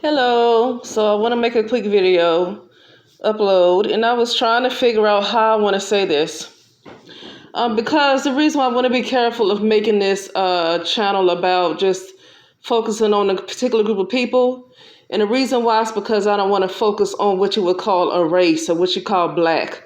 Hello, so I want to make a quick video upload, and I was trying to figure out how I want to say this. Because the reason why I want to be careful of making this channel about just focusing on a particular group of people, and the reason why is because I don't want to focus on what you would call a race or what you call black.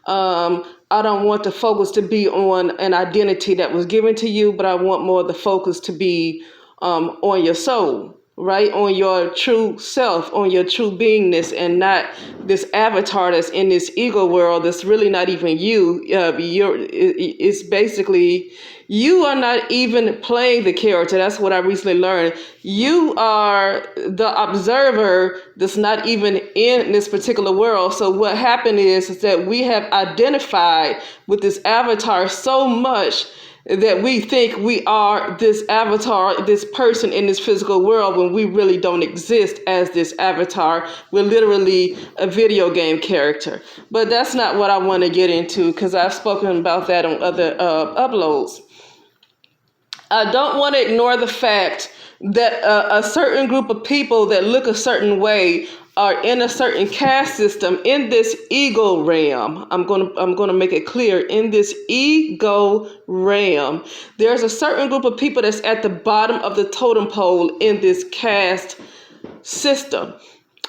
I don't want the focus to be on an identity that was given to you, but I want more of the focus to be on your soul, right? On your true self, on your true beingness, and not this avatar that's in this ego world that's really not even you. It's basically, you are not even playing the character. That's what I recently learned. You are the observer that's not even in this particular world. So what happened is that we have identified with this avatar so much that we think we are this avatar, this person in this physical world, when we really don't exist as this avatar. We're literally a video game character. But that's not what I want to get into, because I've spoken about that on other uploads. I don't want to ignore the fact that a certain group of people that look a certain way are in a certain caste system in this ego realm. I'm gonna make it clear. In this ego realm, there's a certain group of people that's at the bottom of the totem pole in this caste system.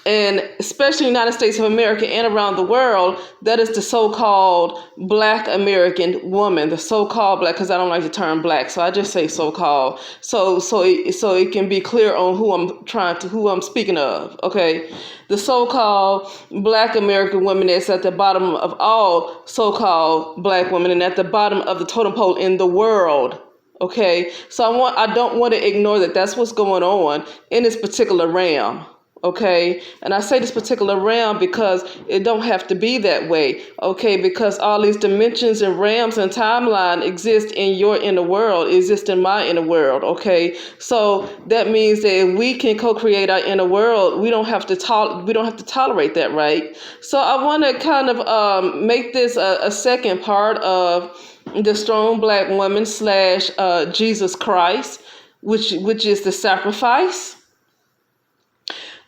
And especially in the United States of America and around the world, that is the so-called Black American woman, the so-called Black, because I don't like the term Black, so I just say so-called, so it can be clear on who I'm speaking of. Okay, the so-called Black American woman that's at the bottom of all so-called Black women and at the bottom of the totem pole in the world. Okay, so I don't want to ignore that. That's what's going on in this particular realm. Okay, and I say this particular realm because it don't have to be that way. Okay, because all these dimensions and realms and timeline exist in your inner world, exist in my inner world. Okay, so that means that if we can co-create our inner world, we don't have to tolerate that, right? So I want to kind of make this a second part of the strong Black woman / Jesus Christ, which is the sacrifice.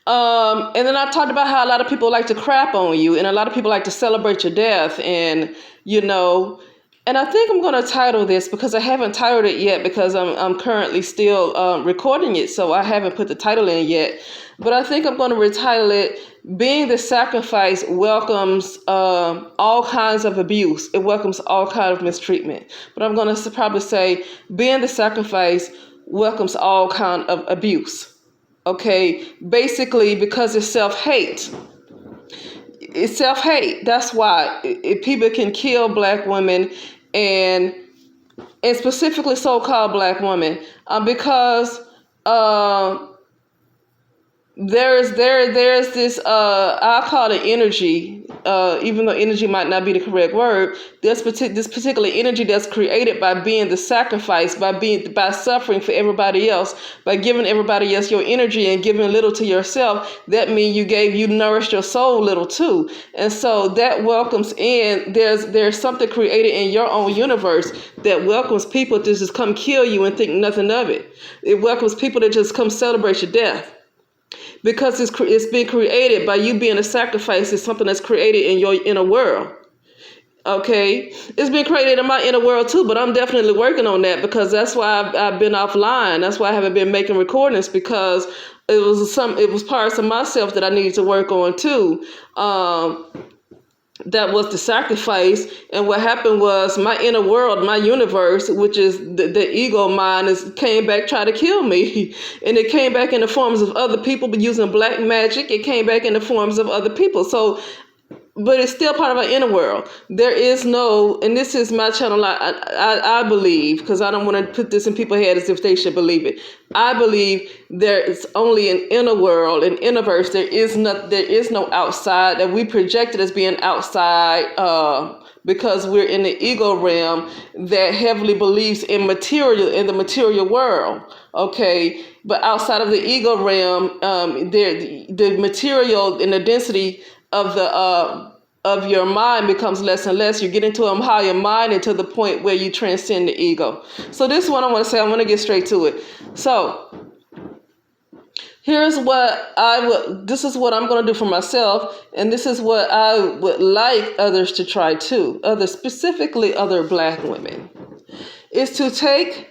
And then I talked about how a lot of people like to crap on you, and a lot of people like to celebrate your death, and and I think I'm going to title this, because I haven't titled it yet, because I'm currently still recording it, so I haven't put the title in yet. But I think I'm going to retitle it, Being the Sacrifice Welcomes All Kinds of Abuse. It welcomes all kinds of mistreatment. But I'm going to probably say, Being the Sacrifice Welcomes All Kinds of Abuse. Okay, basically because it's self-hate. It's self-hate. That's why if people can kill Black women and specifically so-called Black women, because there's this I call it energy, even though energy might not be the correct word. This particular energy that's created by being the sacrifice, by suffering for everybody else, by giving everybody else your energy and giving little to yourself. That means you nourished your soul little too, and so that welcomes in. There's something created in your own universe that welcomes people to just come kill you and think nothing of it. It welcomes people to just come celebrate your death. Because it's been created by you being a sacrifice. It's something that's created in your inner world. Okay, it's been created in my inner world too, but I'm definitely working on that, because that's why I've been offline. That's why I haven't been making recordings, because it was parts of myself that I needed to work on too. That was the sacrifice. And what happened was my inner world, my universe, which is the ego mind, came back, tried to kill me. And it came back in the forms of other people, but using black magic. It came back in the forms of other people. So, but it's still part of our inner world. There is no, and this is my channel, I believe, because I don't want to put this in people's head as if they should believe it. I believe there is only an inner world, an innerverse. There is no outside that we projected as being outside, because we're in the ego realm that heavily believes in the material world. Okay, but outside of the ego realm, the material and the density of your mind becomes less and less. You get into a higher mind until the point where you transcend the ego. So this is what I want to say. I want to get straight to it. So this is what I'm going to do for myself, and this is what I would like others to try too, specifically other black women, is to take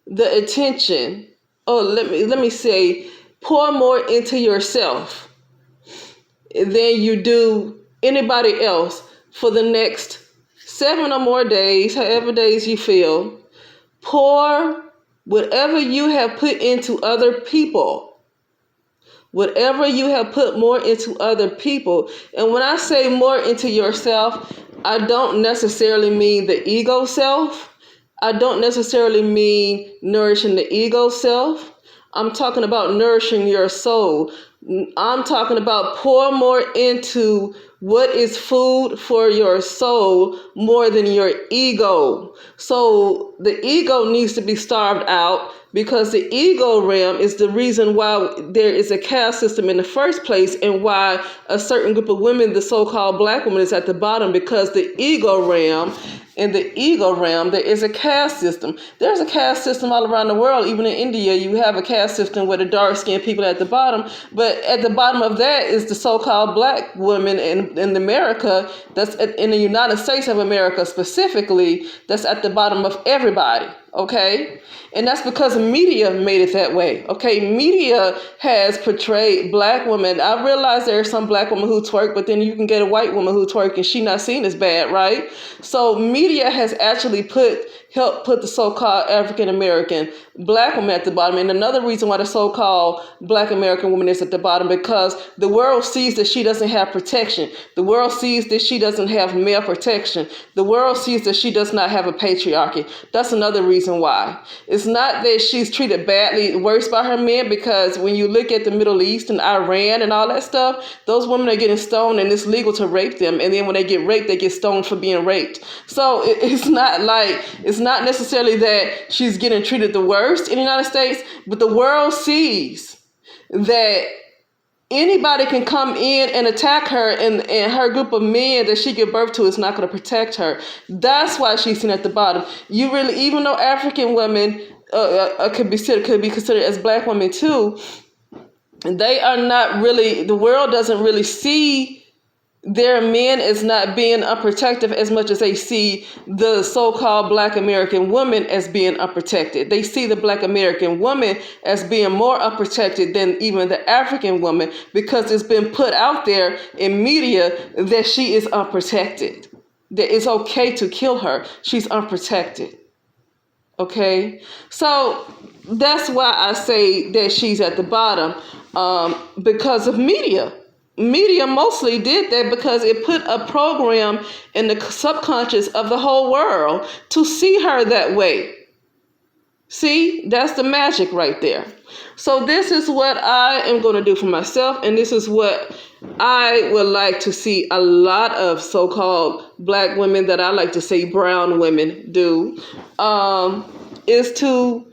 the attention, let me say, pour more into yourself than you do anybody else for the next 7 or more days, however days you feel. Pour whatever you have put into other people, whatever you have put more into other people. And when I say more into yourself, I don't necessarily mean the ego self. I don't necessarily mean nourishing the ego self. I'm talking about nourishing your soul. I'm talking about pour more into what is food for your soul more than your ego. So the ego needs to be starved out, because the ego realm is the reason why there is a caste system in the first place, and why a certain group of women, the so-called black women, is at the bottom, because the ego realm. In the ego realm, there is a caste system. There's a caste system all around the world. Even in India, you have a caste system where the dark-skinned people are at the bottom. But at the bottom of that is the so-called black women in America, in the United States of America specifically, that's at the bottom of everybody. Okay? And that's because media made it that way. Okay? Media has portrayed black women. I realize there are some black women who twerk, but then you can get a white woman who twerk and she not seen as bad, right? So media has actually helped put the so-called African American black woman at the bottom. And another reason why the so-called black American woman is at the bottom, because the world sees that she doesn't have protection. The world sees that she doesn't have male protection. The world sees that she does not have a patriarchy. That's another reason why. It's not that she's treated badly, worse by her men, because when you look at the Middle East and Iran and all that stuff, those women are getting stoned and it's legal to rape them. And then when they get raped, they get stoned for being raped. So it's not necessarily that she's getting treated the worst in the United States, but the world sees that anybody can come in and attack her, and her group of men that she gave birth to is not going to protect her. That's why she's seen at the bottom. You really, even though African women could be considered as black women too, they are not really, the world doesn't really see their men as not being unprotected as much as they see the so-called black American woman as being unprotected. They see the black American woman as being more unprotected than even the African woman, because it's been put out there in media that she is unprotected, that it's okay to kill her. She's unprotected. Okay? So that's why I say that she's at the bottom, because of media. Media mostly did that because it put a program in the subconscious of the whole world to see her that way. See, that's the magic right there. So this is what I am going to do for myself, and this is what I would like to see a lot of so-called black women, that I like to say brown women, do, is to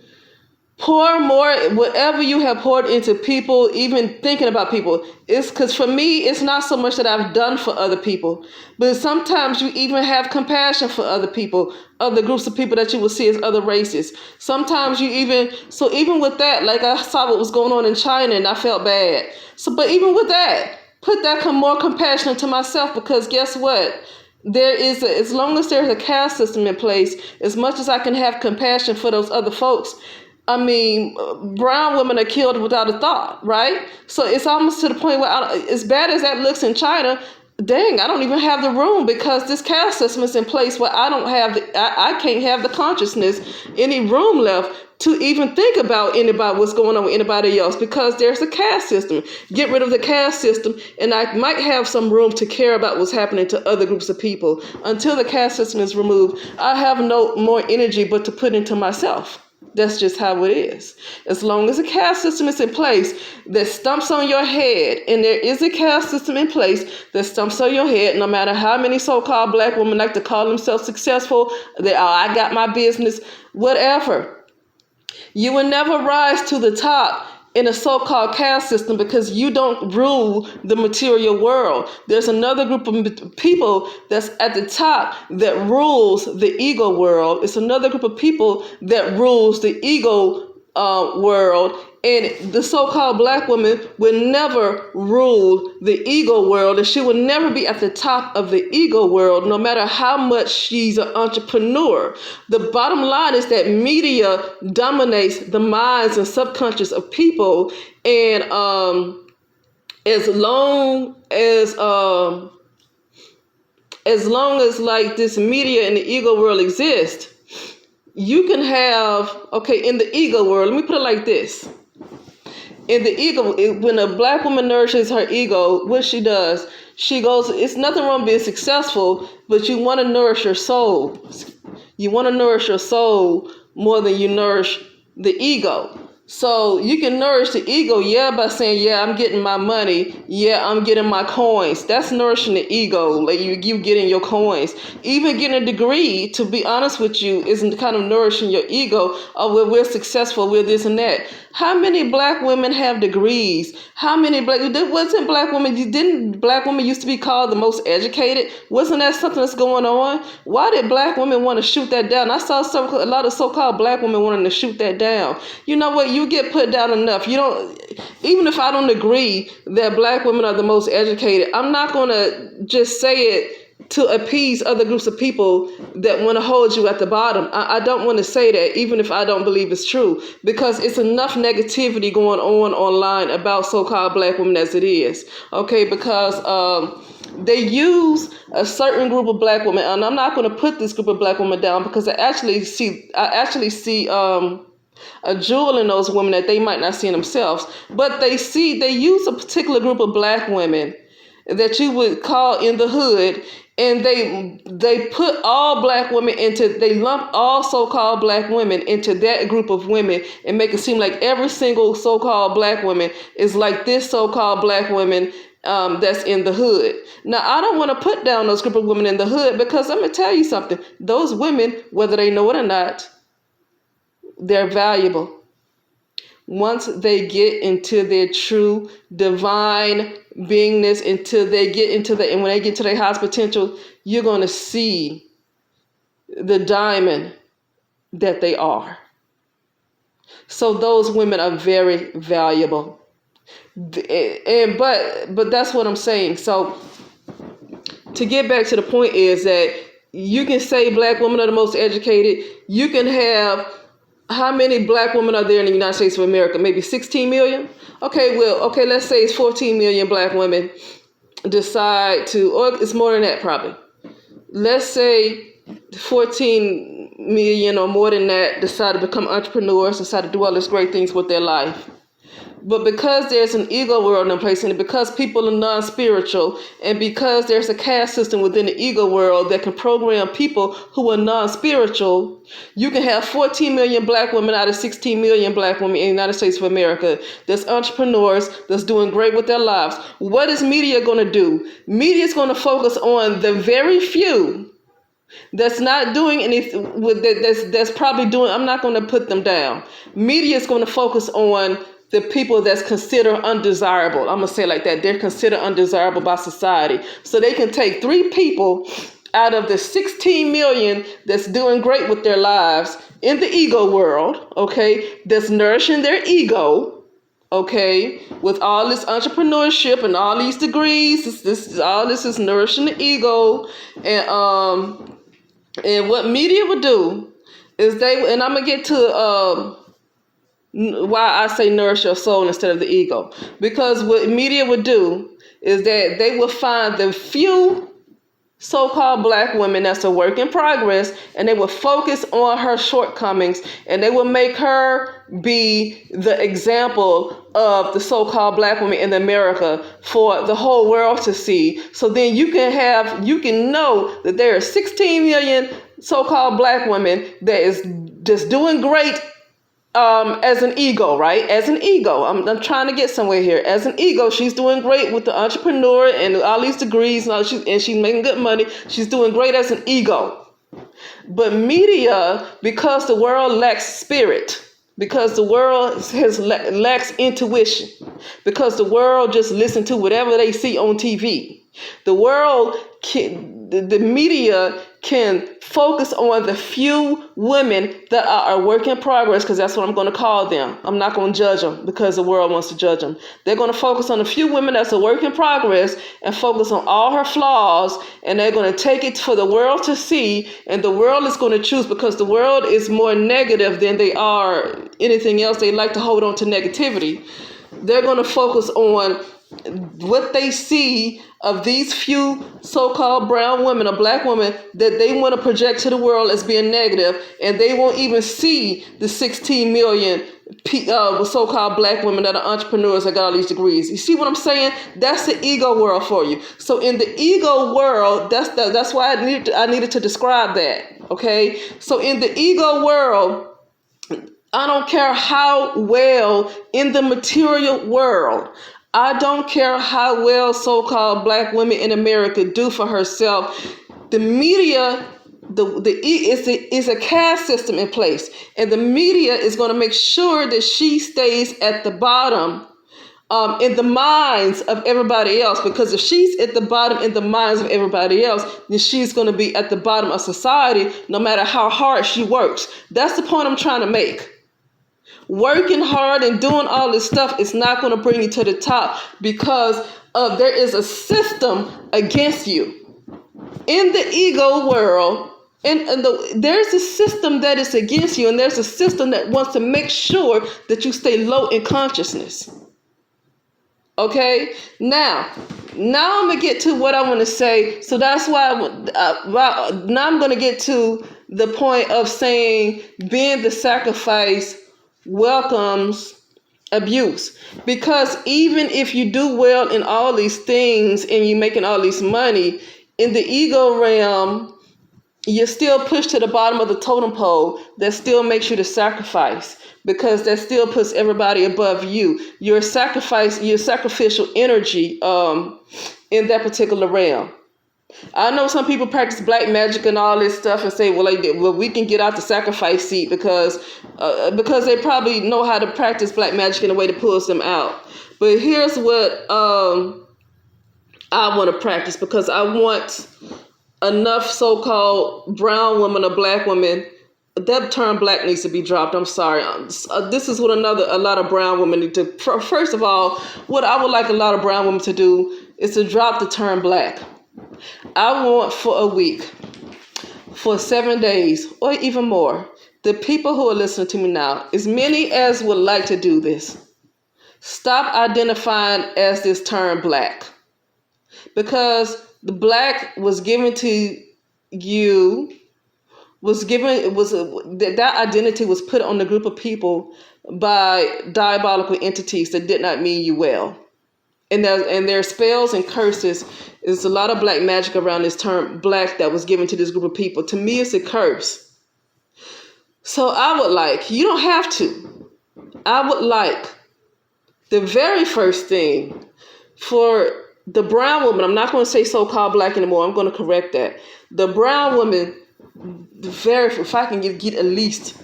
pour more, whatever you have poured into people, even thinking about people. It's because for me, it's not so much that I've done for other people, but sometimes you even have compassion for other people, other groups of people that you will see as other races. Sometimes you even with that, like I saw what was going on in China and I felt bad. So, but even with that, put that more compassion to myself, because guess what? There is, as long as there's a caste system in place, as much as I can have compassion for those other folks, I mean, brown women are killed without a thought, right? So it's almost to the point where, as bad as that looks in China, dang, I don't even have the room, because this caste system is in place where I don't have I can't have the consciousness, any room left to even think about what's going on with anybody else, because there's a caste system. Get rid of the caste system, and I might have some room to care about what's happening to other groups of people. Until the caste system is removed, I have no more energy but to put into myself. That's just how it is. As long as a caste system is in place that stumps on your head, and there is a caste system in place that stumps on your head, no matter how many so-called black women like to call themselves successful, they I got my business, whatever. You will never rise to the top in a so-called caste system, because you don't rule the material world. There's another group of people that's at the top that rules the ego world. It's another group of people that rules the ego world, And the so-called black woman will never rule the ego world, and she will never be at the top of the ego world, no matter how much she's an entrepreneur. The bottom line is that media dominates the minds and subconscious of people, and as long as like this media and the ego world exist, you can have, okay, in the ego world, let me put it like this. In the ego, when a black woman nourishes her ego, what she does, she goes, it's nothing wrong being successful, but you want to nourish your soul. You want to nourish your soul more than you nourish the ego. So you can nourish the ego, by saying, I'm getting my money. I'm getting my coins. That's nourishing the ego, like you getting your coins. Even getting a degree, to be honest with you, isn't kind of nourishing your ego. Oh, well, we're successful, we're this and that. How many black women have degrees? How many didn't black women used to be called the most educated? Wasn't that something that's going on? Why did black women want to shoot that down? I saw a lot of so-called black women wanting to shoot that down. You know what? You get put down enough. You don't, even if I don't agree that black women are the most educated, I'm not going to just say it to appease other groups of people that want to hold you at the bottom. I don't want to say that, even if I don't believe it's true, because it's enough negativity going on online about so-called black women as it is. Okay, because they use a certain group of black women, and I'm not going to put this group of black women down, because I actually see a jewel in those women that they might not see in themselves, but they use a particular group of black women that you would call in the hood, and they put all black women they lump all so-called black women into that group of women and make it seem like every single so-called black woman is like this so-called black woman that's in the hood. Now, I don't want to put down those group of women in the hood, because I'm going to tell you something. Those women, whether they know it or not, they're valuable. Once they get into their true divine beingness, and when they get to their highest potential, you're going to see the diamond that they are. So those women are very valuable. But that's what I'm saying. So to get back to the point is that you can say black women are the most educated. You can have, how many black women are there in the United States of America? Maybe 16 million? Okay, let's say it's 14 million black women decide to, or it's more than that probably. Let's say 14 million or more than that decide to become entrepreneurs, decide to do all these great things with their life. But because there's an ego world in place, and because people are non-spiritual, and because there's a caste system within the ego world that can program people who are non-spiritual, you can have 14 million black women out of 16 million black women in the United States of America that's entrepreneurs, that's doing great with their lives. What is media going to do? Media is going to focus on the very few that's not doing anything, that's probably doing, I'm not going to put them down. Media is going to focus on the people that's considered undesirable. I'm going to say it like that. They're considered undesirable by society. So they can take 3 people out of the 16 million that's doing great with their lives in the ego world, okay, that's nourishing their ego, okay, with all this entrepreneurship and all these degrees. All this is nourishing the ego. And what media would do is and I'm going to get to why I say nourish your soul instead of the ego. Because what media would do is that they will find the few so-called black women that's a work in progress, and they will focus on her shortcomings, and they will make her be the example of the so-called black woman in America for the whole world to see. So then you can know that there are 16 million so-called black women that is just doing great as an ego, right? As an ego. I'm trying to get somewhere here. As an ego, she's doing great with the entrepreneur and all these degrees, and she's making good money. She's doing great as an ego. But media, because the world lacks spirit, because the world lacks intuition, because the world just listens to whatever they see on TV, the media can focus on the few women that are a work in progress, because that's what I'm going to call them. I'm not going to judge them because the world wants to judge them. They're going to focus on the few women that's a work in progress and focus on all her flaws, and they're going to take it for the world to see, and the world is going to choose, because the world is more negative than they are anything else. They like to hold on to negativity. They're going to focus on what they see of these few so-called brown women or black women that they want to project to the world as being negative, and they won't even see the 16 million so-called black women that are entrepreneurs that got all these degrees. You see what I'm saying? That's the ego world for you. So in the ego world, that's why I needed to describe that. Okay, so in the ego world, I don't care how well in the material world, I don't care how well so-called black women in America do for herself. The media, is a caste system in place, and the media is going to make sure that she stays at the bottom in the minds of everybody else. Because if she's at the bottom in the minds of everybody else, then she's going to be at the bottom of society, no matter how hard she works. That's the point I'm trying to make. Working hard and doing all this stuff is not going to bring you to the top, because there is a system against you. In the ego world, there's a system that is against you, and there's a system that wants to make sure that you stay low in consciousness. Okay, now I'm going to get to what I want to say. So that's why now I'm going to get to the point of saying being the sacrifice welcomes abuse. Because even if you do well in all these things and you're making all this money, in the ego realm, you're still pushed to the bottom of the totem pole. That still makes you the sacrifice, because that still puts everybody above you. Your sacrificial energy in that particular realm. I know some people practice black magic and all this stuff and say, well, we can get out the sacrifice seat because they probably know how to practice black magic in a way that pulls them out. But here's what I want to practice, because I want enough so-called brown women or black women. That term black needs to be dropped. I'm sorry. This is what a lot of brown women need to. First of all, what I would like a lot of brown women to do is to drop the term black. I want for a week, for 7 days, or even more, the people who are listening to me now, as many as would like to do this, stop identifying as this term black. Because the black was given to you, that identity was put on the group of people by diabolical entities that did not mean you well. And their spells and curses. There's a lot of black magic around this term black that was given to this group of people. To me, it's a curse. So I would like, you don't have to, I would like the very first thing for the brown woman. I'm not going to say so-called black anymore. I'm going to correct that. The brown woman, if I can get at least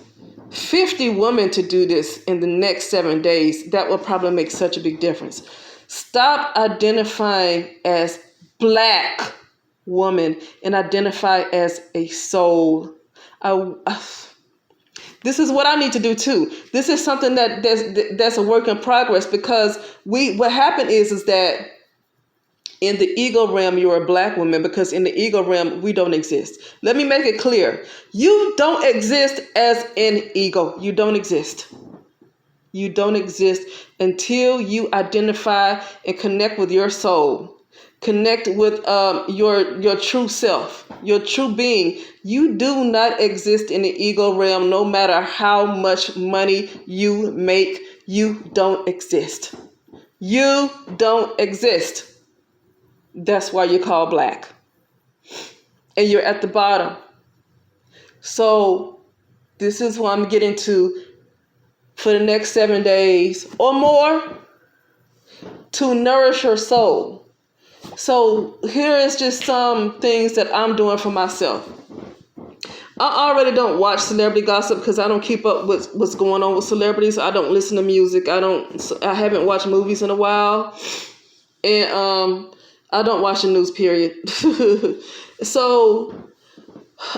50 women to do this in the next 7 days, that will probably make such a big difference. Stop identifying as black woman and identify as a soul. This is what I need to do too. This is something that's a work in progress, because what happened is that in the ego realm, you're a black woman, because in the ego realm, we don't exist. Let me make it clear. You don't exist as an ego. You don't exist. You don't exist until you identify and connect with your soul. Connect with your true self, your true being. You do not exist in the ego realm, no matter how much money you make. You don't exist. You don't exist. That's why you're called black. And you're at the bottom. So this is what I'm getting to for the next 7 days or more, to nourish your soul. So here is just some things that I'm doing for myself. I already don't watch celebrity gossip because I don't keep up with what's going on with celebrities. I don't listen to music. I haven't watched movies in a while. And I don't watch the news, period. So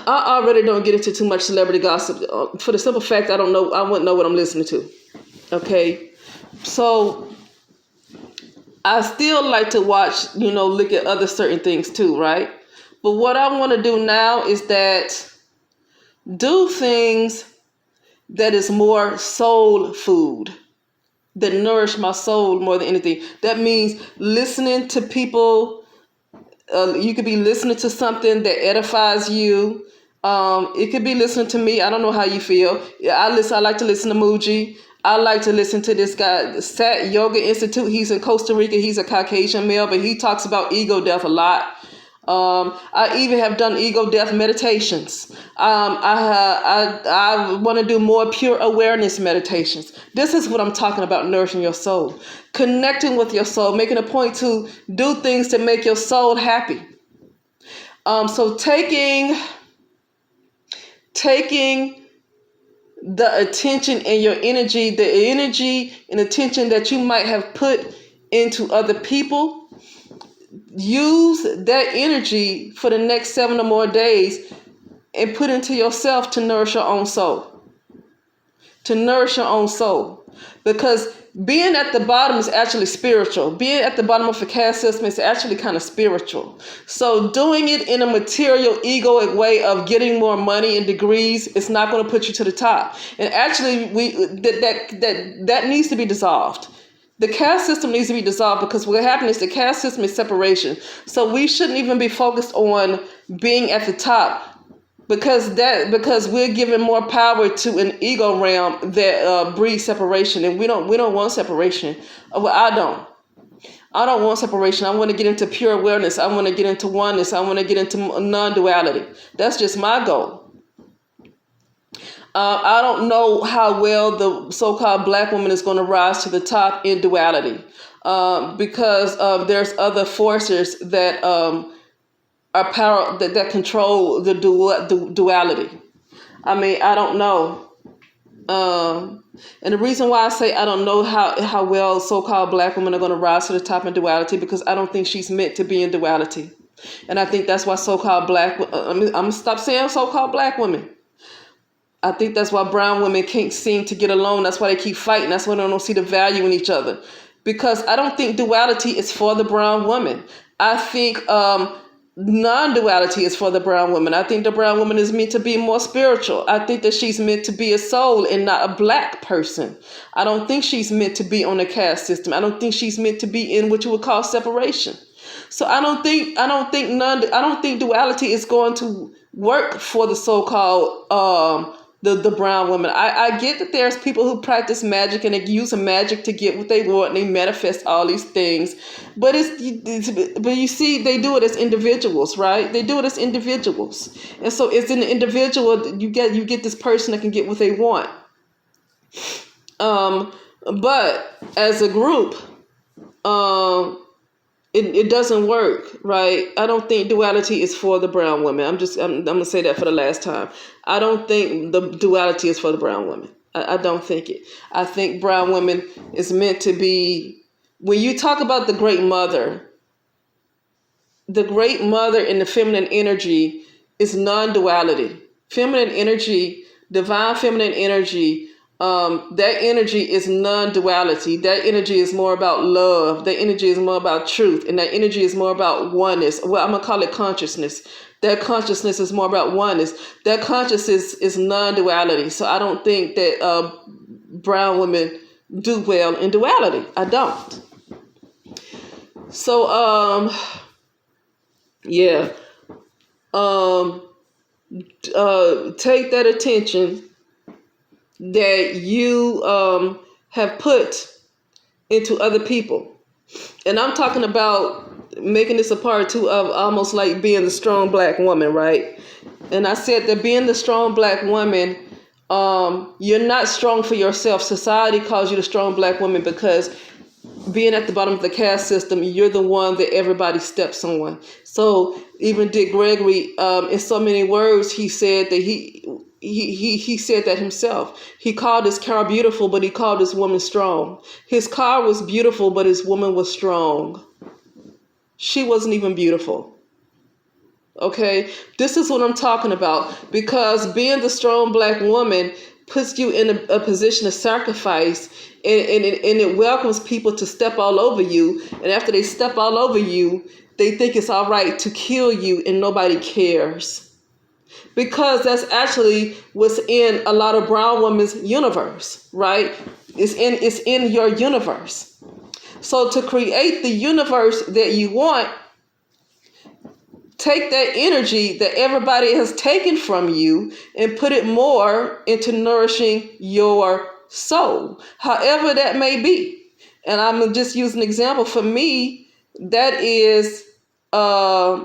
I already don't get into too much celebrity gossip for the simple fact I don't know. I wouldn't know what I'm listening to. Okay, so I still like to watch, look at other certain things too, right? But what I want to do now is that do things that is more soul food, that nourish my soul more than anything. That means listening to people. You could be listening to something that edifies you. It could be listening to me. I don't know how you feel. Yeah, I like to listen to Muji. I like to listen to this guy, Sat Yoga Institute. He's in Costa Rica. He's a Caucasian male, but he talks about ego death a lot. I even have done ego death meditations. I want to do more pure awareness meditations. This is what I'm talking about, nourishing your soul, connecting with your soul, making a point to do things to make your soul happy. So taking the attention and your energy, the energy and attention that you might have put into other people, use that energy for the next 7 or more days and put into yourself to nourish your own soul. To nourish your own soul. Because being at the bottom is actually spiritual. Being at the bottom of a caste system is actually kind of spiritual. So doing it in a material, egoic way of getting more money and degrees is not going to put you to the top. And actually, that needs to be dissolved. The caste system needs to be dissolved because what happens is the caste system is separation. So we shouldn't even be focused on being at the top because we're giving more power to an ego realm that breeds separation, and we don't want separation. Well, I don't want separation. I want to get into pure awareness. I want to get into oneness. I want to get into non-duality. That's just my goal. I don't know how well the so-called black woman is going to rise to the top in duality because there's other forces that are power that control the duality. I mean, I don't know. And the reason why I say I don't know how well so-called black women are going to rise to the top in duality because I don't think she's meant to be in duality. And I think that's why so-called I'm going to stop saying so-called black women. I think that's why brown women can't seem to get along. That's why they keep fighting. That's why they don't see the value in each other. Because I don't think duality is for the brown woman. I think non-duality is for the brown woman. I think the brown woman is meant to be more spiritual. I think that she's meant to be a soul and not a black person. I don't think she's meant to be on a caste system. I don't think she's meant to be in what you would call separation. So I don't think duality is going to work for the so-called the brown woman. I get that there's people who practice magic and they use magic to get what they want and they manifest all these things. But you see, they do it as individuals, right? They do it as individuals. And so it's in the individual, you get this person that can get what they want. But as a group, it doesn't work, right? I don't think duality is for the brown women. I'm gonna say that for the last time. I don't think the duality is for the brown women. I don't think it. I think brown women is meant to be. When you talk about the great mother and the feminine energy is non-duality. Feminine energy, divine feminine energy. That energy is non-duality. That energy is more about love. That energy is more about truth. And that energy is more about oneness. Well, I'm going to call it consciousness. That consciousness is more about oneness. That consciousness is non-duality. So I don't think that brown women do well in duality. I don't. So, yeah. Take that attention that you have put into other people. And I'm talking about making this a part too of almost like being the strong black woman, right? And I said that being the strong black woman, you're not strong for yourself. Society calls you the strong black woman because being at the bottom of the caste system, you're the one that everybody steps on. So even Dick Gregory, in so many words, he said that he said that himself. He called his car beautiful, but he called his woman strong. His car was beautiful, but his woman was strong. She wasn't even beautiful. Okay, this is what I'm talking about, because being the strong black woman puts you in a position of sacrifice, and it welcomes people to step all over you. And after they step all over you, they think it's all right to kill you, and nobody cares. Because that's actually what's in a lot of brown women's universe, right? It's in your universe. So to create the universe that you want, take that energy that everybody has taken from you and put it more into nourishing your soul, however that may be. And I'm just using an example. For me, that is uh,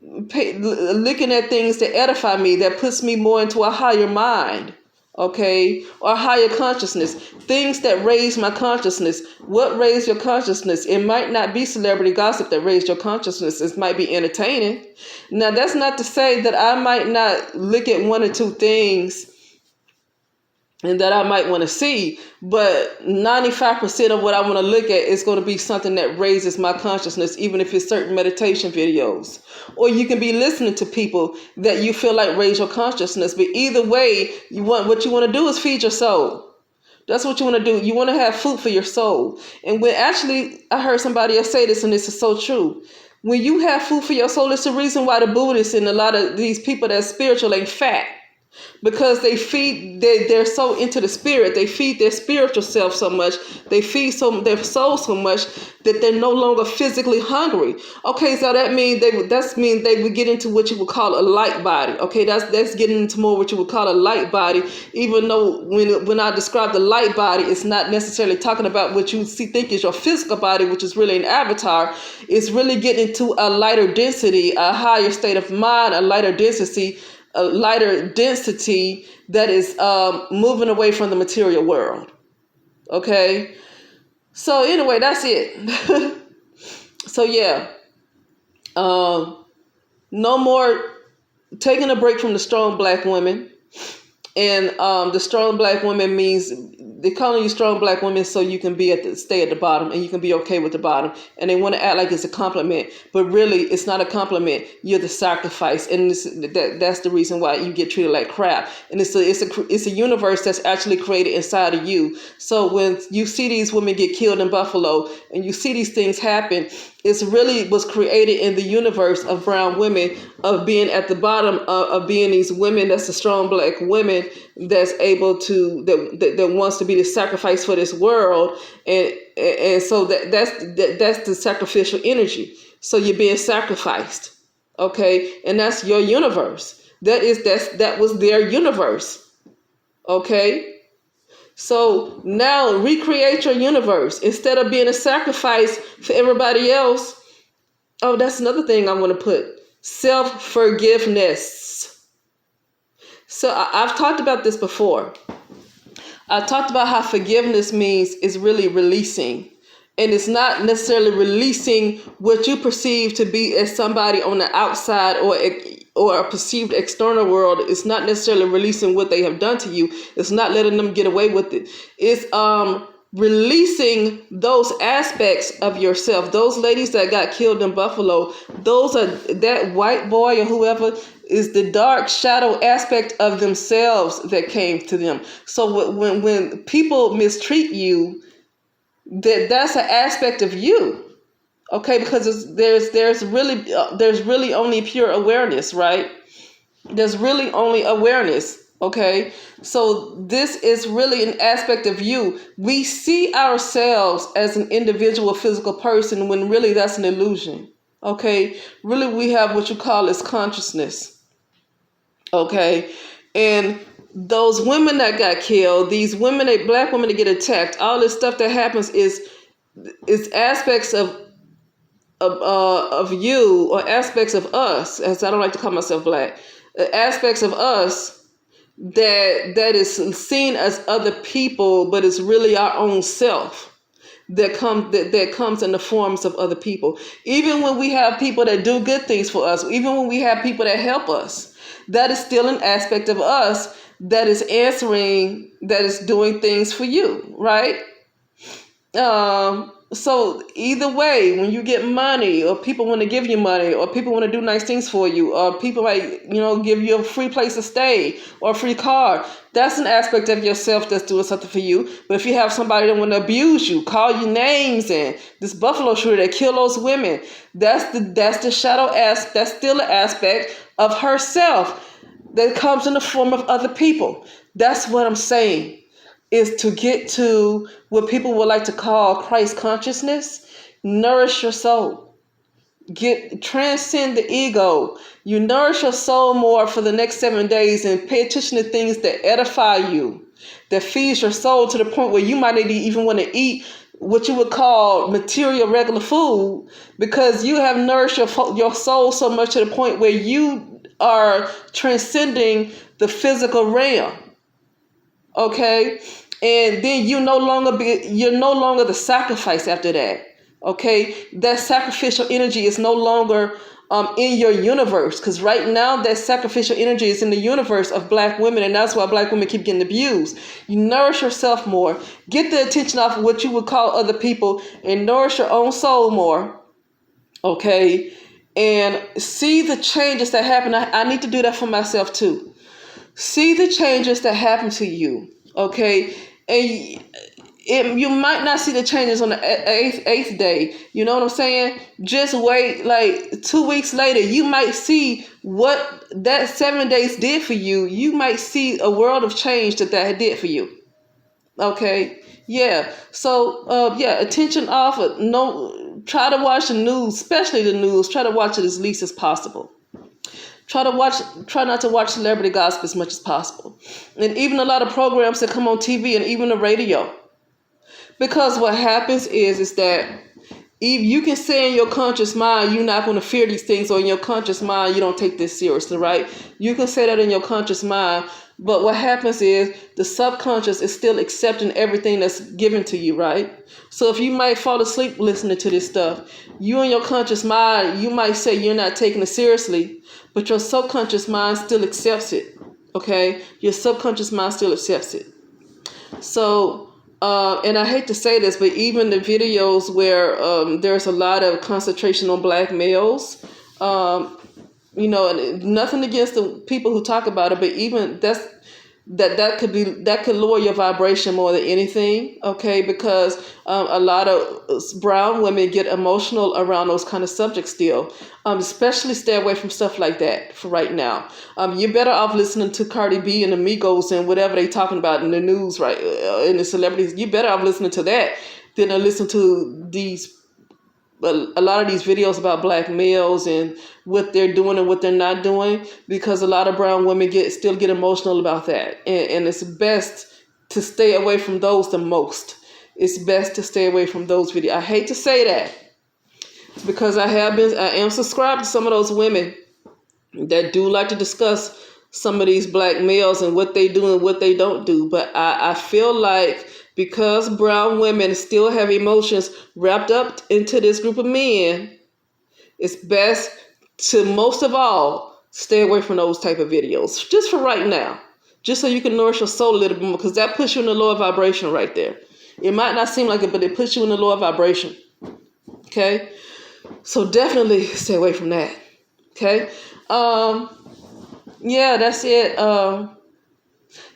looking at things that edify me, that puts me more into a higher mind, okay, or higher consciousness, things that raise my consciousness. What raised your consciousness? It might not be celebrity gossip that raised your consciousness. It might be entertaining. Now, that's not to say that I might not look at one or two things and that I might want to see, but 95% of what I want to look at is going to be something that raises my consciousness, even if it's certain meditation videos. Or you can be listening to people that you feel like raise your consciousness. But either way, what you want to do is feed your soul. That's what you want to do. You want to have food for your soul. And when actually, I heard somebody else say this, and this is so true. When you have food for your soul, it's the reason why the Buddhists and a lot of these people that's spiritual ain't fat. Because they're so into the spirit. They feed their spiritual self so much. They feed their soul so much that they're no longer physically hungry. Okay, so that means they would get into what you would call a light body. Okay, that's getting into more what you would call a light body. Even though when I describe the light body, it's not necessarily talking about what you think is your physical body, which is really an avatar. It's really getting into a lighter density, a higher state of mind, a lighter density that is moving away from the material world. Okay, so anyway, that's it. So yeah, no more taking a break from the strong black women. And the strong black woman means they're calling you strong black women so you can stay at the bottom, and you can be okay with the bottom. And they want to act like it's a compliment, but really it's not a compliment. You're the sacrifice, and that's the reason why you get treated like crap. And it's a universe that's actually created inside of you. So when you see these women get killed in Buffalo, and you see these things happen, it's really was created in the universe of brown women, of being at the bottom, of being these women that's the strong black women that's able to that wants to be the sacrifice for this world, and so that's the sacrificial energy. So you're being sacrificed, okay, and that's your universe. That was their universe, okay. So now recreate your universe instead of being a sacrifice for everybody else. Oh, that's another thing I want to put. Self-forgiveness. So I've talked about this before. I talked about how forgiveness means is really releasing. And it's not necessarily releasing what you perceive to be as somebody on the outside or a perceived external world. It's not necessarily releasing what they have done to you. It's not letting them get away with it. It's releasing those aspects of yourself. Those ladies that got killed in Buffalo, that white boy or whoever is the dark shadow aspect of themselves that came to them. So when people mistreat you, that's an aspect of you, okay? Because there's really only pure awareness, right? There's really only awareness, okay? So this is really an aspect of you. We see ourselves as an individual physical person when really that's an illusion, okay? Really, we have what you call as consciousness, okay? And those women that got killed, these women, black women that get attacked, all this stuff that happens is aspects of you, or aspects of us, as I don't like to call myself black, aspects of us that is seen as other people, but it's really our own self that comes in the forms of other people. Even when we have people that do good things for us, even when we have people that help us, that is still an aspect of us that is doing things for you, right? So either way, when you get money, or people want to give you money, or people want to do nice things for you, or people might, give you a free place to stay or a free car, that's an aspect of yourself that's doing something for you. But if you have somebody that want to abuse you, call you names, and this buffalo shooter that kill those women, that's the shadow that's still an aspect of herself that comes in the form of other people. That's what I'm saying, is to get to what people would like to call Christ consciousness. Nourish your soul. Transcend the ego. You nourish your soul more for the next 7 days and pay attention to things that edify you, that feeds your soul to the point where you might not even want to eat what you would call material regular food, because you have nourished your soul so much to the point where you are transcending the physical realm. Okay, and then you're no longer the sacrifice after that. Okay, that sacrificial energy is no longer in your universe, because right now that sacrificial energy is in the universe of black women, and that's why black women keep getting abused. You nourish yourself more, get the attention off of what you would call other people, and nourish your own soul more. Okay, and see the changes that happen. I need to do that for myself too. See the changes that happen to you, okay? And you might not see the changes on the eighth day. You know what I'm saying? Just wait, like 2 weeks later, you might see what that 7 days did for you. You might see a world of change that did for you. Okay? Yeah. So, attention off. No, try to watch the news, especially the news. Try to watch it as least as possible. Try not to watch celebrity gossip as much as possible. And even a lot of programs that come on TV and even the radio. Because what happens is that if you can say in your conscious mind, you're not going to fear these things, or in your conscious mind, you don't take this seriously, right? You can say that in your conscious mind, but what happens is the subconscious is still accepting everything that's given to you, right? So if you might fall asleep listening to this stuff, you in your conscious mind, you might say you're not taking it seriously, but your subconscious mind still accepts it, okay? Your subconscious mind still accepts it. So, and I hate to say this, but even the videos where there's a lot of concentration on black males, nothing against the people who talk about it, but even that could lower your vibration more than anything, okay? Because a lot of brown women get emotional around those kind of subjects still. Especially stay away from stuff like that for right now. You're better off listening to Cardi B and the Migos and whatever they talking about in the news, right? And the celebrities. You're better off listening to that than to listen to a lot of these videos about black males and what they're doing and what they're not doing, because a lot of brown women still get emotional about that. And it's best to stay away from those the most. It's best to stay away from those videos. I hate to say that, because I am subscribed to some of those women that do like to discuss some of these black males and what they do and what they don't do. But I feel like because brown women still have emotions wrapped up into this group of men, it's best to, most of all, stay away from those type of videos. Just for right now. Just so you can nourish your soul a little bit more, because that puts you in a lower vibration right there. It might not seem like it, but it puts you in a lower vibration. Okay? So definitely stay away from that. Okay? Yeah, that's it.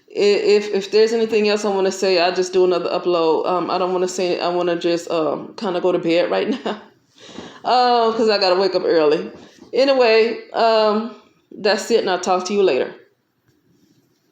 If there's anything else I want to say, I'll just do another upload. I don't want to say. I want to just kind of go to bed right now, because I gotta wake up early. Anyway, that's it, and I'll talk to you later.